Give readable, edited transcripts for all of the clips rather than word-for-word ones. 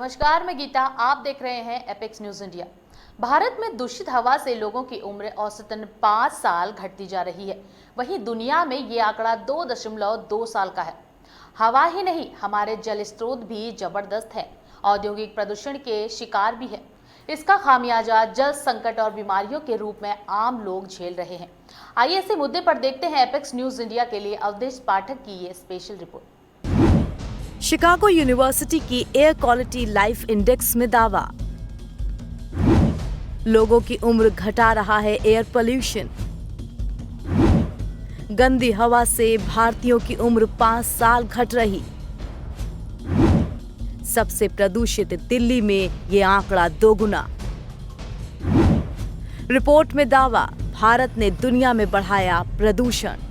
नमस्कार, मैं गीता। आप देख रहे हैं एपेक्स न्यूज इंडिया। भारत में दूषित हवा से लोगों की उम्र औसतन 5 साल घटती जा रही है। वहीं दुनिया में ये आंकड़ा 2.2 साल का है। हवा ही नहीं, हमारे जल स्रोत भी जबरदस्त है, औद्योगिक प्रदूषण के शिकार भी है। इसका खामियाजा जल संकट और बीमारियों के रूप में आम लोग झेल रहे हैं। आइए इसी मुद्दे पर देखते हैं एपेक्स न्यूज इंडिया के लिए अवधेश पाठक की ये स्पेशल रिपोर्ट। शिकागो यूनिवर्सिटी की एयर क्वालिटी लाइफ इंडेक्स में दावा। लोगों की उम्र घटा रहा है एयर पोल्यूशन। गंदी हवा से भारतीयों की उम्र 5 साल घट रही। सबसे प्रदूषित दिल्ली में ये आंकड़ा 2 गुना। रिपोर्ट में दावा, भारत ने दुनिया में बढ़ाया प्रदूषण।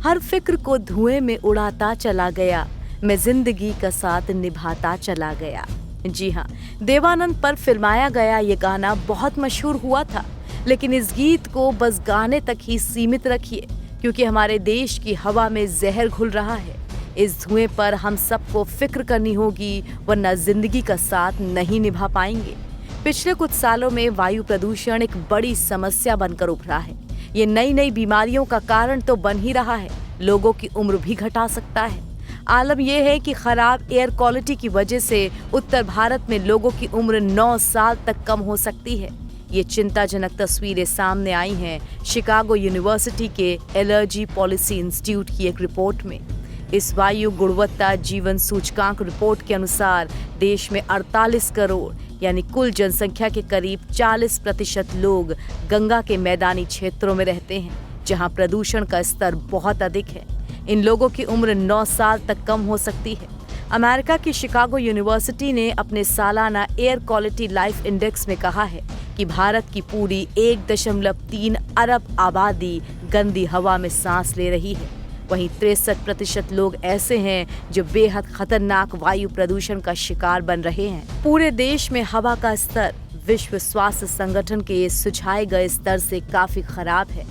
हर फिक्र को धुएं में उड़ाता चला गया, मैं जिंदगी का साथ निभाता चला गया। जी हाँ, देवानंद पर फिल्माया गया ये गाना बहुत मशहूर हुआ था, लेकिन इस गीत को बस गाने तक ही सीमित रखिए, क्योंकि हमारे देश की हवा में जहर घुल रहा है। इस धुएं पर हम सबको फिक्र करनी होगी, वरना जिंदगी का साथ नहीं निभा पाएंगे। पिछले कुछ सालों में वायु प्रदूषण एक बड़ी समस्या बनकर उभरा है। ये नई नई बीमारियों का कारण तो बन ही रहा है, लोगों की उम्र भी घटा सकता है। आलम यह है कि खराब एयर क्वालिटी की वजह से उत्तर भारत में लोगों की उम्र 9 साल तक कम हो सकती है। ये चिंताजनक तस्वीरें सामने आई हैं शिकागो यूनिवर्सिटी के एलर्जी पॉलिसी इंस्टीट्यूट की एक रिपोर्ट में। इस वायु गुणवत्ता जीवन सूचकांक रिपोर्ट के अनुसार देश में 48 करोड़ यानी कुल जनसंख्या के करीब 40% लोग गंगा के मैदानी क्षेत्रों में रहते हैं, जहां प्रदूषण का स्तर बहुत अधिक है। इन लोगों की उम्र 9 साल तक कम हो सकती है। अमेरिका की शिकागो यूनिवर्सिटी ने अपने सालाना एयर क्वालिटी लाइफ इंडेक्स में कहा है कि भारत की पूरी 1.3 अरब आबादी गंदी हवा में सांस ले रही है। वहीं 63% लोग ऐसे हैं जो बेहद खतरनाक वायु प्रदूषण का शिकार बन रहे हैं। पूरे देश में हवा का स्तर विश्व स्वास्थ्य संगठन के सुझाए गए स्तर से काफी खराब है।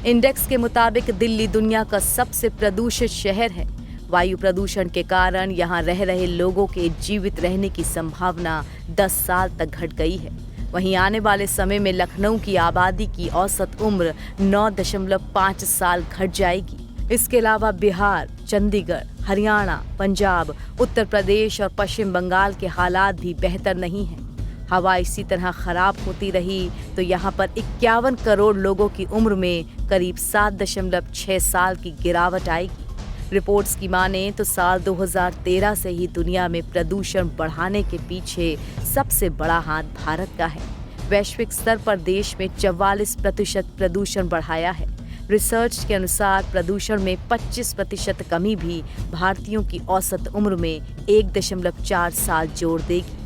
इंडेक्स के मुताबिक दिल्ली दुनिया का सबसे प्रदूषित शहर है। वायु प्रदूषण के कारण यहाँ रह रहे लोगों के जीवित रहने की संभावना 10 साल तक घट गई है। वहीं आने वाले समय में लखनऊ की आबादी की औसत उम्र 9.5 साल घट जाएगी। इसके अलावा बिहार, चंडीगढ़, हरियाणा, पंजाब, उत्तर प्रदेश और पश्चिम बंगाल के हालात भी बेहतर नहीं हैं। हवा इसी तरह खराब होती रही तो यहाँ पर 51 करोड़ लोगों की उम्र में करीब 7.6 साल की गिरावट आएगी। रिपोर्ट्स की माने तो साल 2013 से ही दुनिया में प्रदूषण बढ़ाने के पीछे सबसे बड़ा हाथ भारत का है। वैश्विक स्तर पर देश में 44% प्रदूषण बढ़ाया है। रिसर्च के अनुसार प्रदूषण में 25% कमी भी भारतीयों की औसत उम्र में 1.4 साल जोड़ देगी।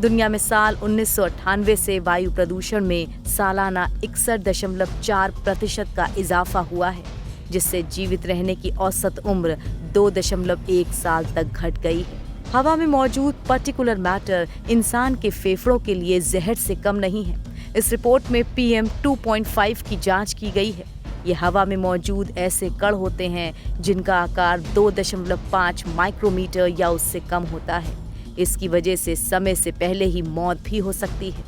दुनिया में साल 1998 से वायु प्रदूषण में सालाना 61.4% का इजाफा हुआ है, जिससे जीवित रहने की औसत उम्र 2.1 साल तक घट गई है। हवा में मौजूद पर्टिकुलर मैटर इंसान के फेफड़ों के लिए जहर से कम नहीं है। इस रिपोर्ट में PM 2.5 की जांच की गई है। ये हवा में मौजूद ऐसे कण होते हैं जिनका आकार 2.5 माइक्रोमीटर या उससे कम होता है। इसकी वजह से समय से पहले ही मौत भी हो सकती है।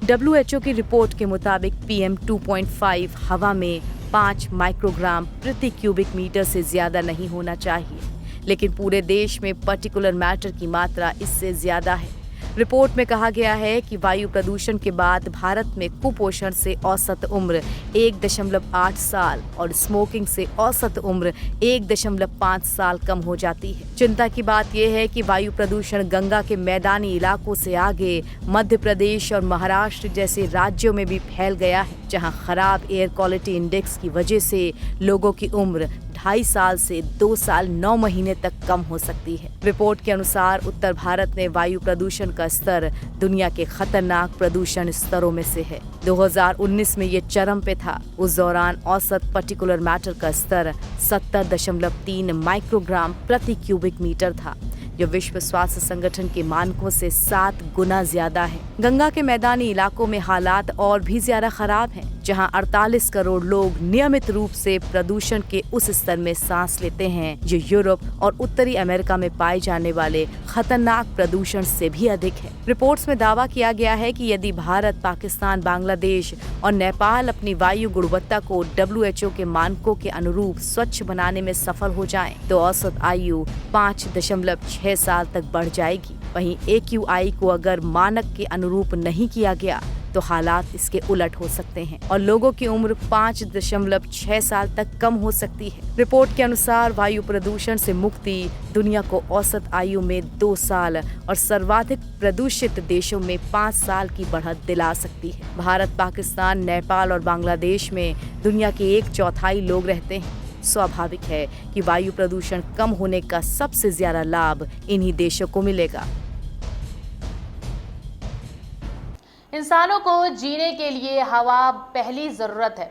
WHO की रिपोर्ट के मुताबिक PM 2.5 हवा में 5 माइक्रोग्राम प्रति क्यूबिक मीटर से ज्यादा नहीं होना चाहिए, लेकिन पूरे देश में पर्टिकुलर मैटर की मात्रा इससे ज्यादा है। रिपोर्ट में कहा गया है कि वायु प्रदूषण के बाद भारत में कुपोषण से औसत उम्र 1.8 साल और स्मोकिंग से औसत उम्र 1.5 साल कम हो जाती है। चिंता की बात यह है कि वायु प्रदूषण गंगा के मैदानी इलाकों से आगे मध्य प्रदेश और महाराष्ट्र जैसे राज्यों में भी फैल गया है, जहां खराब एयर क्वालिटी इंडेक्स की वजह से लोगों की उम्र 2.5 साल से 2 साल 9 महीने तक कम हो सकती है। रिपोर्ट के अनुसार उत्तर भारत में वायु प्रदूषण का स्तर दुनिया के खतरनाक प्रदूषण स्तरों में से है। 2019 में ये चरम पे था। उस दौरान औसत पर्टिकुलर मैटर का स्तर 70.3 माइक्रोग्राम प्रति क्यूबिक मीटर था, जो विश्व स्वास्थ्य संगठन के मानकों से 7 गुना ज्यादा है। गंगा के मैदानी इलाकों में हालात और भी ज्यादा खराब हैं, जहां 48 करोड़ लोग नियमित रूप से प्रदूषण के उस स्तर में सांस लेते हैं जो यूरोप और उत्तरी अमेरिका में पाए जाने वाले खतरनाक प्रदूषण से भी अधिक है। रिपोर्ट्स में दावा किया गया है कि यदि भारत, पाकिस्तान, बांग्लादेश और नेपाल अपनी वायु गुणवत्ता को WHO के मानकों के अनुरूप स्वच्छ बनाने में सफल हो जाएं, तो औसत आयु 5.6 साल तक बढ़ जाएगी। वहीं AQI को अगर मानक के अनुरूप नहीं किया गया तो हालात इसके उलट हो सकते हैं और लोगों की उम्र 5.6 साल तक कम हो सकती है। रिपोर्ट के अनुसार वायु प्रदूषण से मुक्ति दुनिया को औसत आयु में 2 साल और सर्वाधिक प्रदूषित देशों में 5 साल की बढ़त दिला सकती है। भारत, पाकिस्तान, नेपाल और बांग्लादेश में दुनिया के 1/4 लोग रहते हैं। स्वाभाविक है कि वायु प्रदूषण कम होने का सबसे ज्यादा लाभ इन्हीं देशों को मिलेगा। इंसानों को जीने के लिए हवा पहली जरूरत है।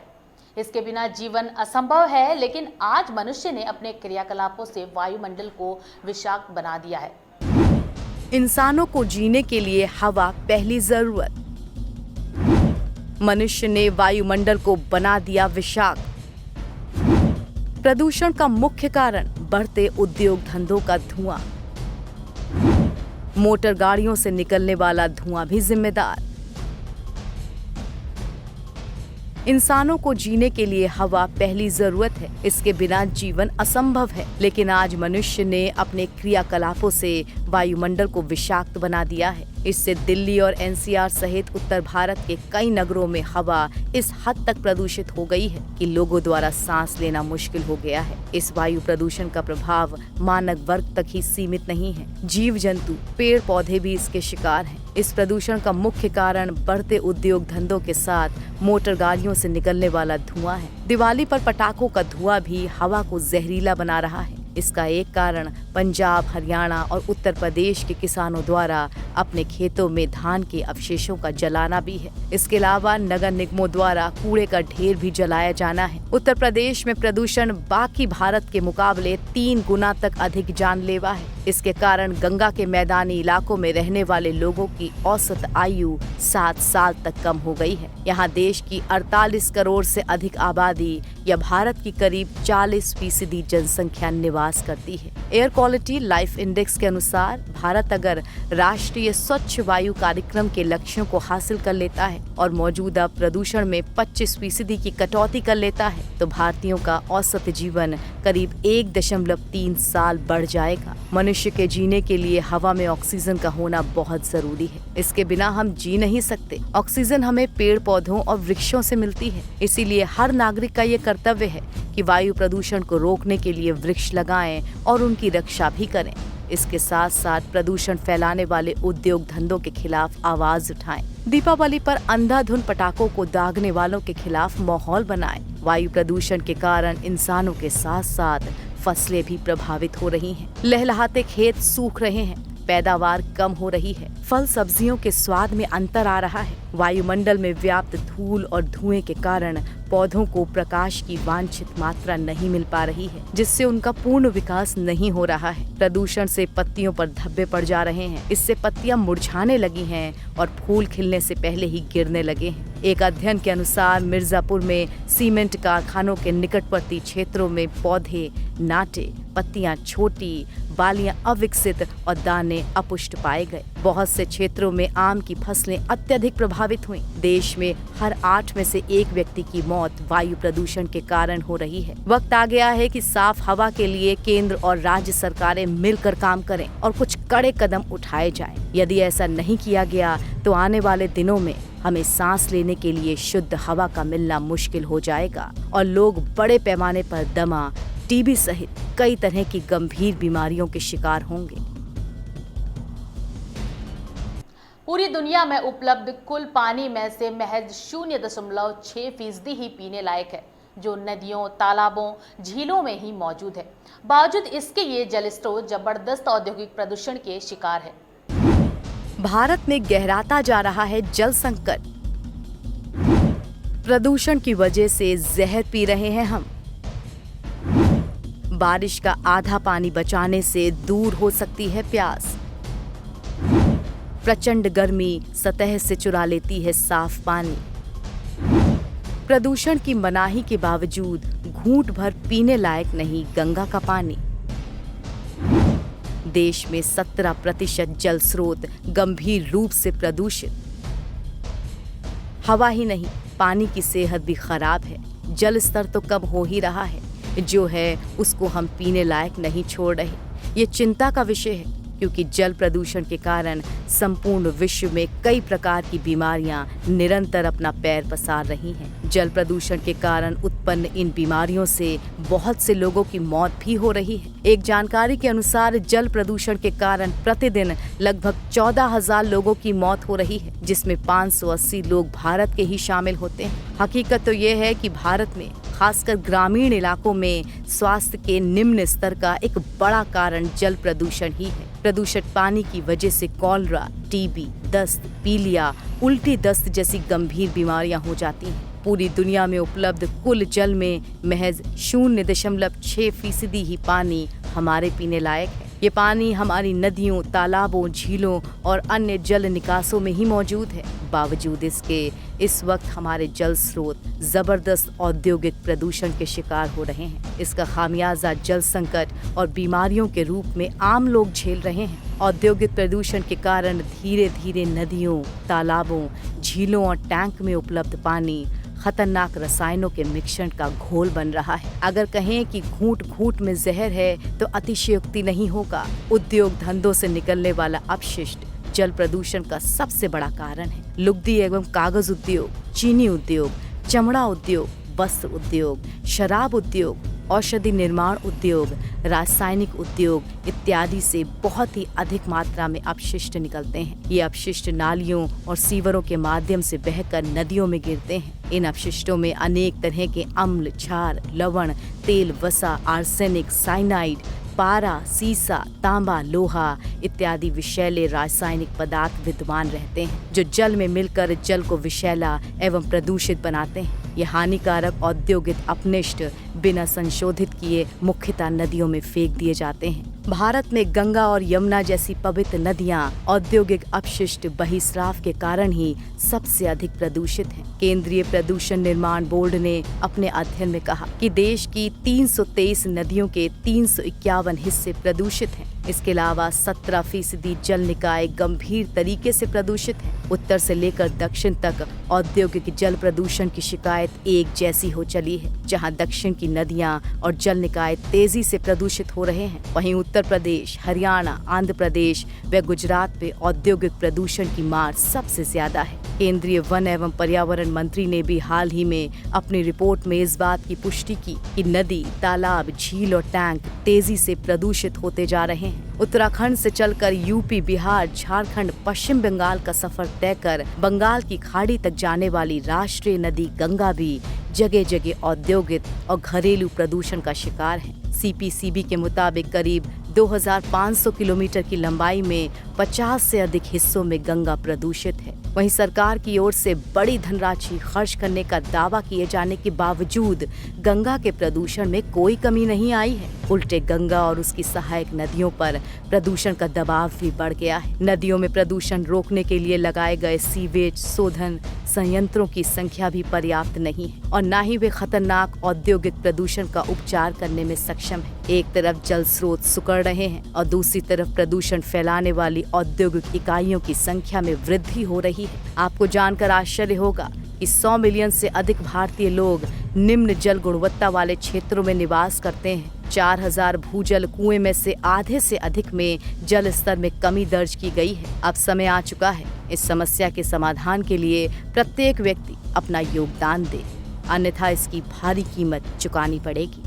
इसके बिना जीवन असंभव है, लेकिन आज मनुष्य ने अपने क्रियाकलापों से वायुमंडल को विषाक्त बना दिया है। इंसानों को जीने के लिए हवा पहली जरूरत। मनुष्य ने वायुमंडल को बना दिया विषाक्त। प्रदूषण का मुख्य कारण बढ़ते उद्योग धंधों का धुआं। मोटर गाड़ियों से निकलने वाला धुआं भी जिम्मेदार। इंसानों को जीने के लिए हवा पहली जरूरत है, इसके बिना जीवन असंभव है। लेकिन आज मनुष्य ने अपने क्रियाकलापों से वायुमंडल को विषाक्त बना दिया है। इससे दिल्ली और NCR सहित उत्तर भारत के कई नगरों में हवा इस हद तक प्रदूषित हो गई है कि लोगों द्वारा सांस लेना मुश्किल हो गया है। इस वायु प्रदूषण का प्रभाव मानव वर्ग तक ही सीमित नहीं है, जीव जंतु, पेड़ पौधे भी इसके शिकार हैं। इस प्रदूषण का मुख्य कारण बढ़ते उद्योग धंधों के साथ मोटर गाड़ियों से निकलने वाला धुआं है। दिवाली पर पटाखों का धुआं भी हवा को जहरीला बना रहा है। इसका एक कारण पंजाब, हरियाणा और उत्तर प्रदेश के किसानों द्वारा अपने खेतों में धान के अवशेषों का जलाना भी है। इसके अलावा नगर निगमों द्वारा कूड़े का ढेर भी जलाया जाना है। उत्तर प्रदेश में प्रदूषण बाकी भारत के मुकाबले 3 गुना तक अधिक जानलेवा है। इसके कारण गंगा के मैदानी इलाकों में रहने वाले लोगों की औसत आयु 7 साल तक कम हो गई है। यहाँ देश की 48 करोड़ से अधिक आबादी या भारत की करीब 40% जनसंख्या निवास करती है। एयर क्वालिटी लाइफ इंडेक्स के अनुसार भारत अगर राष्ट्रीय स्वच्छ वायु कार्यक्रम के लक्ष्यों को हासिल कर लेता है और मौजूदा प्रदूषण में 25% की कटौती कर लेता है तो भारतीयों का औसत जीवन करीब 1.3 साल बढ़ जाएगा। मनुष्य के जीने के लिए हवा में ऑक्सीजन का होना बहुत जरूरी है। इसके बिना हम जी नहीं सकते। ऑक्सीजन हमें पेड़ पौधों और वृक्षों से मिलती है। इसीलिए हर नागरिक का ये कर्तव्य है कि वायु प्रदूषण को रोकने के लिए वृक्ष लगाएं और उनकी रक्षा भी करें। इसके साथ साथ प्रदूषण फैलाने वाले उद्योग धंधों के खिलाफ आवाज उठाएं। दीपावली पर अंधाधुंध पटाखों को दागने वालों के खिलाफ माहौल बनाएं। वायु प्रदूषण के कारण इंसानों के साथ साथ फसलें भी प्रभावित हो रही हैं। लहलहाते खेत सूख रहे हैं, पैदावार कम हो रही है, फल सब्जियों के स्वाद में अंतर आ रहा है। वायुमंडल में व्याप्त धूल और धुएं के कारण पौधों को प्रकाश की वांछित मात्रा नहीं मिल पा रही है, जिससे उनका पूर्ण विकास नहीं हो रहा है। प्रदूषण से पत्तियों पर धब्बे पड़ जा रहे हैं। इससे पत्तियां मुरझाने लगी हैं और फूल खिलने से पहले ही गिरने लगे हैं। एक अध्ययन के अनुसार मिर्जापुर में सीमेंट कारखानों के निकटवर्ती क्षेत्रों में पौधे नाटे, पत्तियां छोटी, बालियां अविकसित और दाने अपुष्ट पाए गए। बहुत से क्षेत्रों में आम की फसलें अत्यधिक प्रभावित हुई। देश में हर 8 में से 1 व्यक्ति की मौत वायु प्रदूषण के कारण हो रही है। वक्त आ गया है कि साफ हवा के लिए केंद्र और राज्य सरकारें मिलकर काम करें और कुछ कड़े कदम उठाए जाएं। यदि ऐसा नहीं किया गया तो आने वाले दिनों में हमें सांस लेने के लिए शुद्ध हवा का मिलना मुश्किल हो जाएगा और लोग बड़े पैमाने पर दमा, टीबी सहित कई तरह की गंभीर बीमारियों के शिकार होंगे। पूरी दुनिया में उपलब्ध कुल पानी में से महज 0.6% ही पीने लायक है, जो नदियों, तालाबों, झीलों में ही मौजूद है। बावजूद इसके ये जल स्रोत जबरदस्त औद्योगिक प्रदूषण के शिकार है। भारत में गहराता जा रहा है जल संकट। प्रदूषण की वजह से जहर पी रहे हैं हम। बारिश का आधा पानी बचाने से दूर हो सकती है प्यास। प्रचंड गर्मी सतह से चुरा लेती है साफ पानी। प्रदूषण की मनाही के बावजूद घूंट भर पीने लायक नहीं गंगा का पानी। देश में 17% जल स्रोत गंभीर रूप से प्रदूषित। हवा ही नहीं, पानी की सेहत भी खराब है। जल स्तर तो कम हो ही रहा है, जो है उसको हम पीने लायक नहीं छोड़ रहे। ये चिंता का विषय है, क्योंकि जल प्रदूषण के कारण संपूर्ण विश्व में कई प्रकार की बीमारियां निरंतर अपना पैर पसार रही हैं। जल प्रदूषण के कारण उत्पन्न इन बीमारियों से बहुत से लोगों की मौत भी हो रही है। एक जानकारी के अनुसार जल प्रदूषण के कारण प्रतिदिन लगभग 14,000 लोगों की मौत हो रही है, जिसमें 580 लोग भारत के ही शामिल होते हैं। हकीकत तो ये है कि भारत में खासकर ग्रामीण इलाकों में स्वास्थ्य के निम्न स्तर का एक बड़ा कारण जल प्रदूषण ही है। प्रदूषित पानी की वजह से कॉलरा, टीबी, दस्त, पीलिया, उल्टी दस्त जैसी गंभीर बीमारियां हो जाती हैं। पूरी दुनिया में उपलब्ध कुल जल में महज 0.6% ही पानी हमारे पीने लायक है। ये पानी हमारी नदियों, तालाबों, झीलों और अन्य जल निकासों में ही मौजूद है। बावजूद इसके इस वक्त हमारे जल स्रोत जबरदस्त औद्योगिक प्रदूषण के शिकार हो रहे हैं। इसका खामियाजा जल संकट और बीमारियों के रूप में आम लोग झेल रहे हैं। औद्योगिक प्रदूषण के कारण धीरे धीरे नदियों, तालाबों, झीलों और टैंक में उपलब्ध पानी खतरनाक रसायनों के मिश्रण का घोल बन रहा है। अगर कहें कि घूंट घूंट में जहर है तो अतिशयोक्ति नहीं होगा। उद्योग धंधों से निकलने वाला अपशिष्ट जल प्रदूषण का सबसे बड़ा कारण है। लुगदी एवं कागज उद्योग, चीनी उद्योग, चमड़ा उद्योग, वस्त्र उद्योग, शराब उद्योग, औषधि निर्माण उद्योग, रासायनिक उद्योग इत्यादि से बहुत ही अधिक मात्रा में अपशिष्ट निकलते हैं। ये अपशिष्ट नालियों और सीवरों के माध्यम से बहकर नदियों में गिरते हैं। इन अपशिष्टों में अनेक तरह के अम्ल, क्षार, लवण, तेल, वसा, आर्सेनिक, साइनाइड, पारा, सीसा, तांबा, लोहा इत्यादि विषैले रासायनिक पदार्थ विद्यमान रहते हैं, जो जल में मिलकर जल को विषैला एवं प्रदूषित बनाते हैं। ये हानिकारक औद्योगिक अपशिष्ट बिना संशोधित किए मुख्यतः नदियों में फेंक दिए जाते हैं। भारत में गंगा और यमुना जैसी पवित्र नदियां औद्योगिक अपशिष्ट बहिस्राव के कारण ही सबसे अधिक प्रदूषित हैं। केंद्रीय प्रदूषण निर्माण बोर्ड ने अपने अध्ययन में कहा कि देश की 323 नदियों के 351 हिस्से प्रदूषित हैं। इसके अलावा 17% जल निकाय गंभीर तरीके से प्रदूषित है। उत्तर से लेकर दक्षिण तक औद्योगिक जल प्रदूषण की शिकायत एक जैसी हो चली है। जहां दक्षिण की नदियां और जल निकाय तेजी से प्रदूषित हो रहे हैं, वहीं उत्तर प्रदेश, हरियाणा, आंध्र प्रदेश व गुजरात में औद्योगिक प्रदूषण की मार सबसे ज्यादा है। केंद्रीय वन एवं पर्यावरण मंत्री ने भी हाल ही में अपनी रिपोर्ट में इस बात की पुष्टि की कि नदी, तालाब, झील और टैंक तेजी से प्रदूषित होते जा रहे हैं। उत्तराखंड से चलकर यूपी, बिहार, झारखंड, पश्चिम बंगाल का सफर तय कर बंगाल की खाड़ी तक जाने वाली राष्ट्रीय नदी गंगा भी जगह जगह औद्योगिक और घरेलू प्रदूषण का शिकार है। सीपीसीबी के मुताबिक करीब 2500 किलोमीटर की लंबाई में 50 से अधिक हिस्सों में गंगा प्रदूषित है। वहीं सरकार की ओर से बड़ी धनराशि खर्च करने का दावा किए जाने के बावजूद गंगा के प्रदूषण में कोई कमी नहीं आई है। उल्टे गंगा और उसकी सहायक नदियों पर प्रदूषण का दबाव भी बढ़ गया है। नदियों में प्रदूषण रोकने के लिए लगाए गए सीवेज शोधन संयंत्रों की संख्या भी पर्याप्त नहीं है और न ही वे खतरनाक औद्योगिक प्रदूषण का उपचार करने में सक्षम है। एक तरफ जल स्रोत सुकड़ रहे हैं और दूसरी तरफ प्रदूषण फैलाने वाली औद्योगिक इकाइयों की संख्या में वृद्धि हो रही है। आपको जानकर आश्चर्य होगा कि 100 मिलियन से अधिक भारतीय लोग निम्न जल गुणवत्ता वाले क्षेत्रों में निवास करते हैं। 4000 भूजल कुएं में से आधे से अधिक में जल स्तर में कमी दर्ज की गई है। अब समय आ चुका है इस समस्या के समाधान के लिए प्रत्येक व्यक्ति अपना योगदान दे, अन्यथा इसकी भारी कीमत चुकानी पड़ेगी।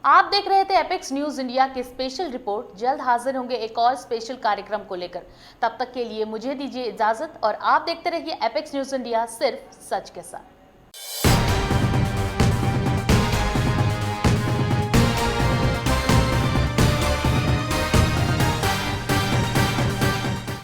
आप देख रहे थे एपेक्स न्यूज इंडिया की स्पेशल रिपोर्ट। जल्द हाजिर होंगे एक और स्पेशल कार्यक्रम को लेकर। तब तक के लिए मुझे दीजिए इजाजत और आप देखते रहिए एपेक्स न्यूज इंडिया, सिर्फ सच के साथ।